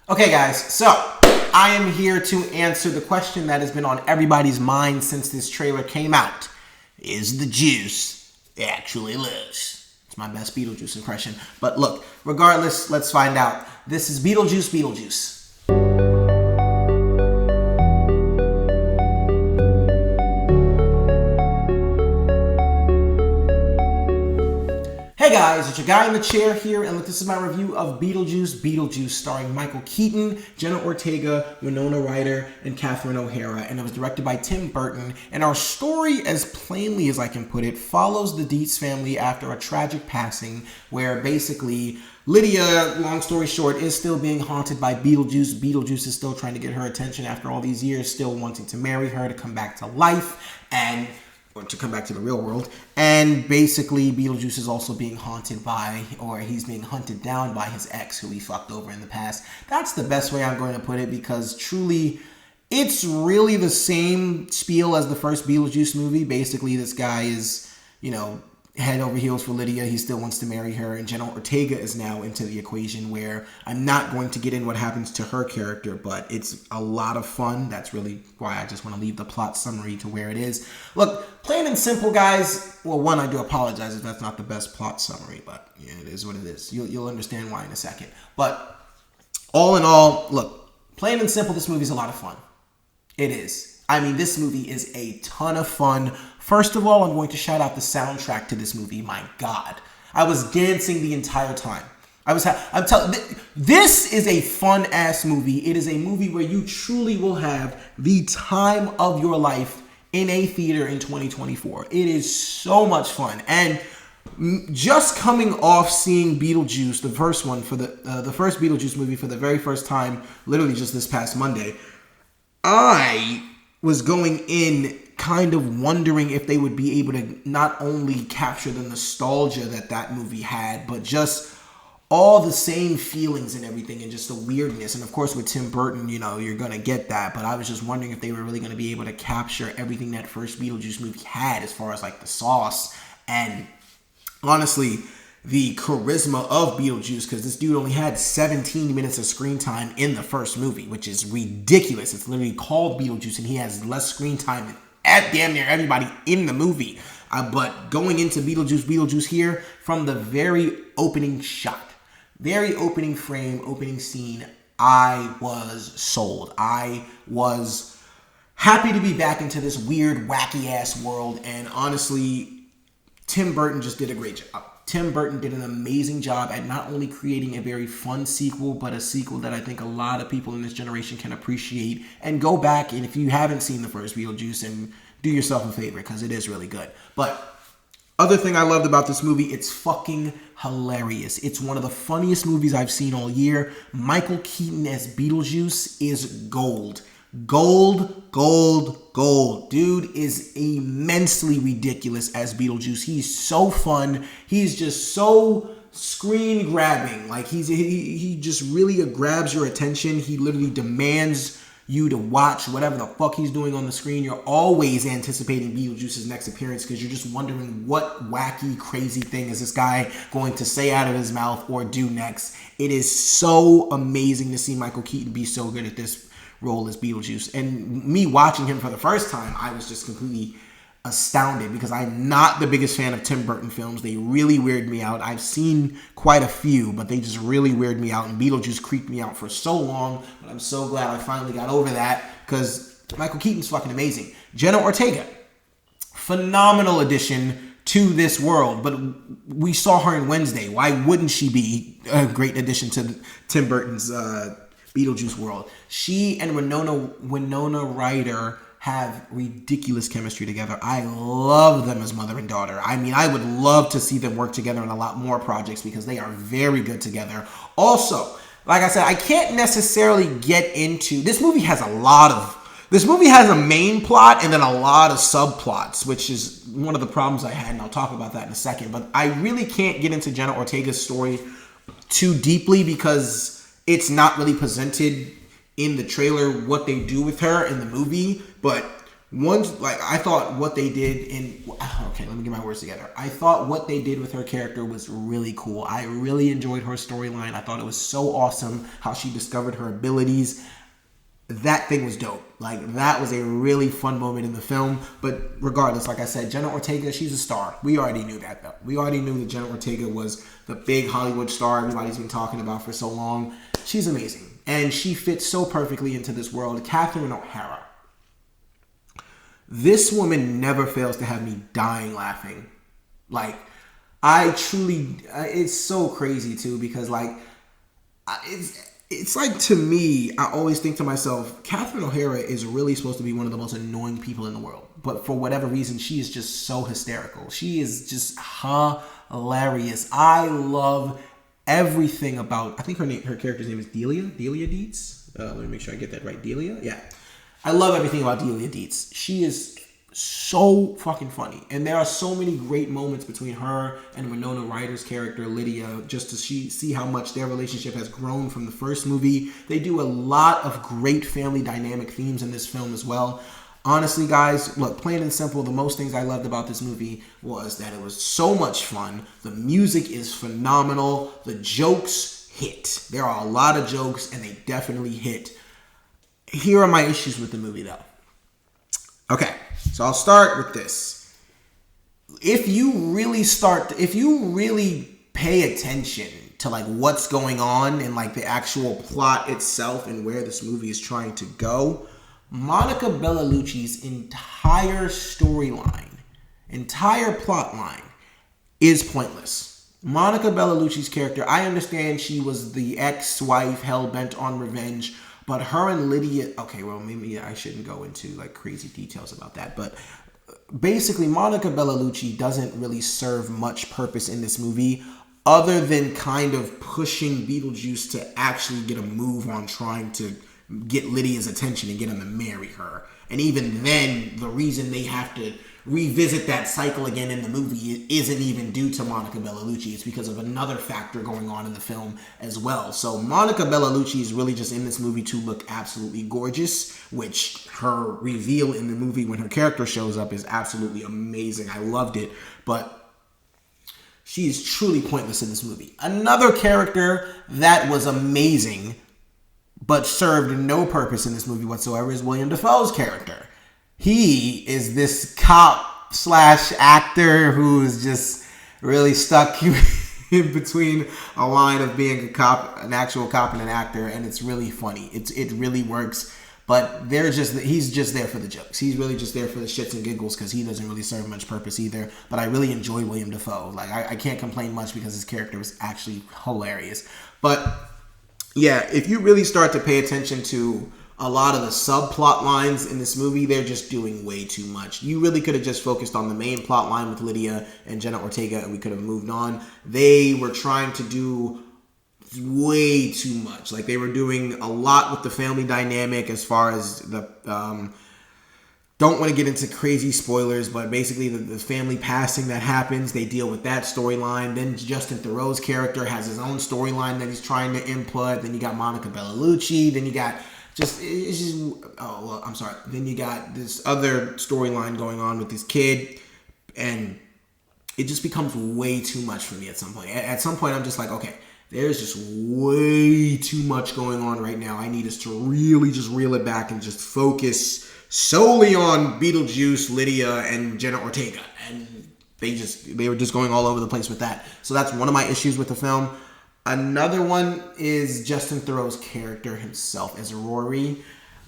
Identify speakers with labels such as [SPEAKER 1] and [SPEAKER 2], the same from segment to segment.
[SPEAKER 1] Okay, guys, so I am here to answer the question that has been on everybody's mind since this trailer came out. Is the juice actually loose? It's my best Beetlejuice impression. But look, regardless, let's find out. This is Beetlejuice Beetlejuice. Hey guys, it's your guy in the chair here, and look, this is my review of Beetlejuice Beetlejuice, starring Michael Keaton, Jenna Ortega, Winona Ryder, and Catherine O'Hara, and it was directed by Tim Burton. And our story, as plainly as I can put it, follows the Dietz family after a tragic passing, where basically Lydia, long story short, is still being haunted by Beetlejuice. Beetlejuice is still trying to get her attention after all these years, still wanting to marry her, to come back to life, and to come back to the real world. And basically Beetlejuice is also being haunted by, or he's being hunted down by his ex who he fucked over in the past. That's the best way I'm going to put it, because truly it's really the same spiel as the first Beetlejuice movie. Basically this guy is, head over heels for Lydia. He still wants to marry her, and Jenna Ortega is now into the equation, where I'm not going to get in what happens to her character, but it's a lot of fun. That's really why I just want to leave the plot summary to where it is. Look, plain and simple, guys. Well, one, I do apologize if that's not the best plot summary, but yeah, it is what it is. You'll understand why in a second. But all in all, look, plain and simple, this movie's a lot of fun. It is. I mean, this movie is a ton of fun. First of all, I'm going to shout out the soundtrack to this movie. My God, I was dancing the entire time. This is a fun ass movie. It is a movie where you truly will have the time of your life in a theater in 2024. It is so much fun. And just coming off seeing Beetlejuice, the first one, for the first Beetlejuice movie for the very first time, literally just this past Monday, I was going in kind of wondering if they would be able to not only capture the nostalgia that movie had, but just all the same feelings and everything, and just the weirdness. And of course with Tim Burton, you're going to get that, but I was just wondering if they were really going to be able to capture everything that first Beetlejuice movie had, as far as like the sauce and honestly the charisma of Beetlejuice, because this dude only had 17 minutes of screen time in the first movie, which is ridiculous. It's literally called Beetlejuice, and he has less screen time than damn near everybody in the movie. But going into Beetlejuice here, from the very opening shot, very opening frame, opening scene, I was sold. I was happy to be back into this weird, wacky-ass world, and honestly, Tim Burton just did a great job. Tim Burton did an amazing job at not only creating a very fun sequel, but a sequel that I think a lot of people in this generation can appreciate. And go back, and if you haven't seen the first Beetlejuice, and do yourself a favor, because it is really good. But other thing I loved about this movie, it's fucking hilarious. It's one of the funniest movies I've seen all year. Michael Keaton as Beetlejuice is gold. Gold. Dude is immensely ridiculous as Beetlejuice. He's so fun. He's just so screen grabbing. Like he just really grabs your attention. He literally demands you to watch whatever the fuck he's doing on the screen. You're always anticipating Beetlejuice's next appearance, because you're just wondering what wacky, crazy thing is this guy going to say out of his mouth or do next. It is so amazing to see Michael Keaton be so good at this role as Beetlejuice. And me watching him for the first time, I was just completely astounded, because I'm not the biggest fan of Tim Burton films. They really weird me out. I've seen quite a few, but they just really weird me out, and Beetlejuice creeped me out for so long. But I'm so glad I finally got over that, because Michael Keaton's fucking amazing. Jenna Ortega, phenomenal addition to this world, but we saw her in Wednesday. Why wouldn't she be a great addition to Tim Burton's Beetlejuice world? She and Winona Ryder have ridiculous chemistry together. I love them as mother and daughter. I mean, I would love to see them work together in a lot more projects, because they are very good together. Also, like I said, I can't necessarily get into this movie. This movie has a main plot and then a lot of subplots, which is one of the problems I had, and I'll talk about that in a second. But I really can't get into Jenna Ortega's story too deeply, because it's not really presented in the trailer what they do with her in the movie. But I thought what they did okay, let me get my words together. I thought what they did with her character was really cool. I really enjoyed her storyline. I thought it was so awesome how she discovered her abilities. That thing was dope. Like, that was a really fun moment in the film. But regardless, like I said, Jenna Ortega, she's a star. We already knew that, though. We already knew that Jenna Ortega was the big Hollywood star everybody's been talking about for so long. She's amazing. And she fits so perfectly into this world. Catherine O'Hara. This woman never fails to have me dying laughing. Like, I truly, it's so crazy too, because like, it's like, to me, I always think to myself, Catherine O'Hara is really supposed to be one of the most annoying people in the world. But for whatever reason, she is just so hysterical. She is just hilarious. I love everything about, I think her character's name is Delia Dietz. Let me make sure I get that right. Delia? Yeah. I love everything about Delia Dietz. She is so fucking funny. And there are so many great moments between her and Winona Ryder's character, Lydia, just to see how much their relationship has grown from the first movie. They do a lot of great family dynamic themes in this film as well. Honestly, guys, look, plain and simple, the most things I loved about this movie was that it was so much fun. The music is phenomenal. The jokes hit. There are a lot of jokes, and they definitely hit. Here are my issues with the movie, though. Okay, so I'll start with this. If you really pay attention to like what's going on and like the actual plot itself and where this movie is trying to go, Monica Bellucci's entire storyline, entire plot line is pointless. Monica Bellucci's character, I understand she was the ex-wife hell-bent on revenge, but her and Lydia, okay, well, maybe I shouldn't go into like crazy details about that, but basically Monica Bellucci doesn't really serve much purpose in this movie other than kind of pushing Beetlejuice to actually get a move on trying to get Lydia's attention and get him to marry her. And even then, the reason they have to revisit that cycle again in the movie isn't even due to Monica Bellucci. It's because of another factor going on in the film as well. So Monica Bellucci is really just in this movie to look absolutely gorgeous, which her reveal in the movie when her character shows up is absolutely amazing. I loved it, but she is truly pointless in this movie. Another character that was amazing but served no purpose in this movie whatsoever is William Dafoe's character. He is this cop / actor who's just really stuck in between a line of being a cop, an actual cop, and an actor, and it's really funny. It really works, but he's just there for the jokes. He's really just there for the shits and giggles because he doesn't really serve much purpose either. But I really enjoy William Dafoe. Like I can't complain much because his character was actually hilarious. But yeah, if you really start to pay attention to a lot of the subplot lines in this movie, they're just doing way too much. You really could have just focused on the main plot line with Lydia and Jenna Ortega and we could have moved on. They were trying to do way too much. Like, they were doing a lot with the family dynamic as far as the... don't want to get into crazy spoilers, but basically the family passing that happens, they deal with that storyline. Then Justin Theroux's character has his own storyline that he's trying to input. Then you got Monica Bellucci. Then you got... Then you got this other storyline going on with this kid, and it just becomes way too much for me at some point. At some point, I'm just like, okay, there's just way too much going on right now. I need us to really just reel it back and just focus solely on Beetlejuice, Lydia, and Jenna Ortega. And they were just going all over the place with that. So that's one of my issues with the film. Another one is Justin Theroux's character himself as Rory.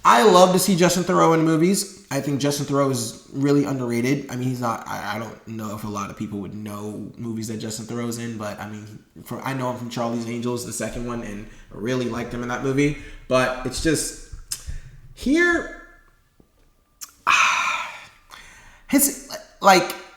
[SPEAKER 1] I love to see Justin Theroux in movies. I think Justin Theroux is really underrated. I mean, he's not... I don't know if a lot of people would know movies that Justin Theroux's in, but I mean, I know him from Charlie's Angels, the second one, and I really liked him in that movie. But it's just... Here...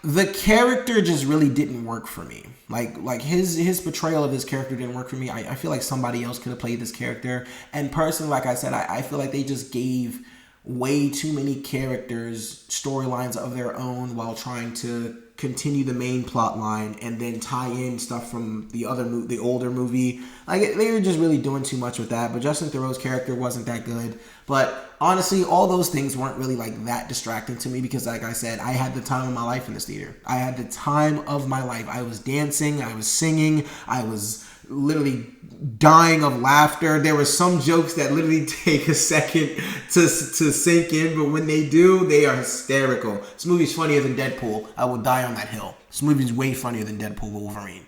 [SPEAKER 1] the character just really didn't work for me. Like his portrayal of his character didn't work for me. I feel like somebody else could have played this character. And personally, like I said, I feel like they just gave way too many characters storylines of their own while trying to continue the main plot line and then tie in stuff from the older movie. Like, they were just really doing too much with that. But Justin Theroux's character wasn't that good. But honestly, all those things weren't really like that distracting to me because, like I said, I had the time of my life in this theater. I had the time of my life. I was dancing, I was singing, I was literally dying of laughter. There were some jokes that literally take a second to sink in, but when they do, they are hysterical. This movie's funnier than Deadpool. I will die on that hill. This movie's way funnier than Deadpool Wolverine.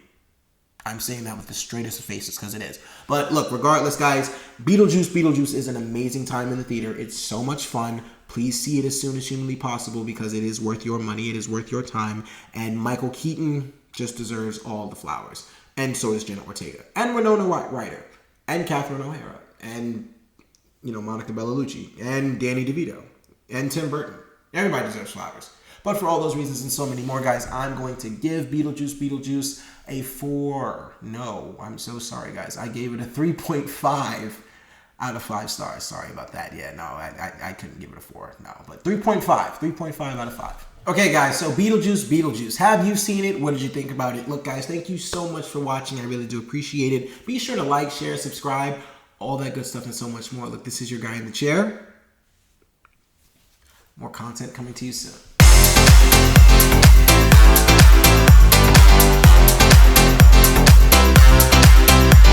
[SPEAKER 1] I'm saying that with the straightest of faces because it is. But look, regardless, guys, Beetlejuice is an amazing time in the theater. It's so much fun. Please see it as soon as humanly possible because it is worth your money. It is worth your time. And Michael Keaton just deserves all the flowers. And so does Jenna Ortega. And Winona Ryder. And Catherine O'Hara. And, Monica Bellucci. And Danny DeVito. And Tim Burton. Everybody deserves flowers. But for all those reasons and so many more, guys, I'm going to give Beetlejuice a 4. No, I'm so sorry, guys. I gave it a 3.5 out of 5 stars. Sorry about that. Yeah, no, I couldn't give it a 4. No, but 3.5 out of 5. Okay, guys, so Beetlejuice. Have you seen it? What did you think about it? Look, guys, thank you so much for watching. I really do appreciate it. Be sure to like, share, subscribe, all that good stuff and so much more. Look, this is your guy in the chair. More content coming to you soon.